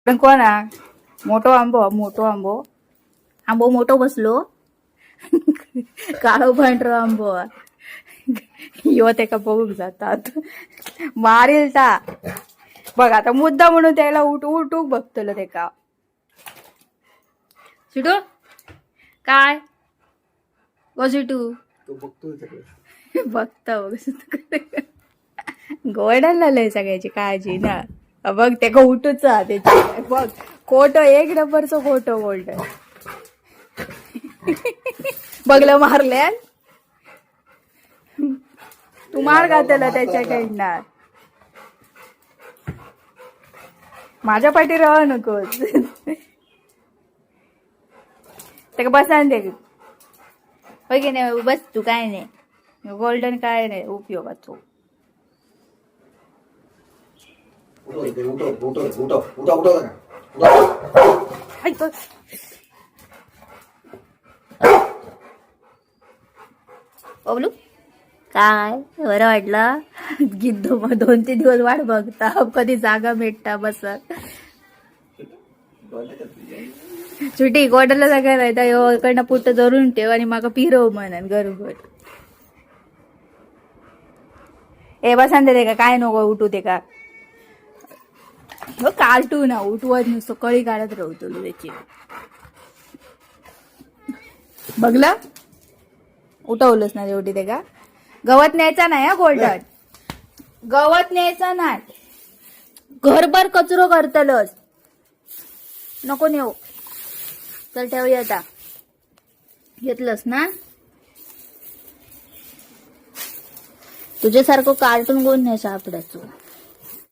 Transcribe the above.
पण कोणा मोठो आंबो आंबो मोठो बसलो काळो पांढरो आंबो यो तेका बघूक जातात मारील ता बघ आता मुद्दा म्हणून त्याला उठूक बघतलो तेका सिटू काय ओ सिटू बघता गोडायला लय सगळ्याची काळजी ना बघ तेका उठूच त्याची बघ खोटं एक नंबरचं खोटं बोलत बघलं मारल्या तू मार घातला त्याच्याकडनं माझ्या पाठी राह नकोस त्याला बसान दे होय की नाही बस तू काय नाही गोल्डन काय नाही उपयोगाचो ओबलू काय बरं वाटलं गिद्ध 2-3 दिवस वाट बघता कधी जागा भेटता बसत सुटी गोडाला जागा राहता यो इकडनं पुट्ट धरून ठेव आणि माका पिरव म्हणन गरबर ए बसान दे का काय नको उठू ते का कार्टून उठवत नुसतं कळी काढत राहतो त्याची बघला उठवलंच ना शेवटी ते का गवत न्यायचा नाही हा गोल्डन गवत न्यायचा नाही घरभर कचरो करतलच नको नेऊ चल ठेवूया आता घेतलंस ना तुझ्यासारखं कार्टून कोण नाही सापडायचो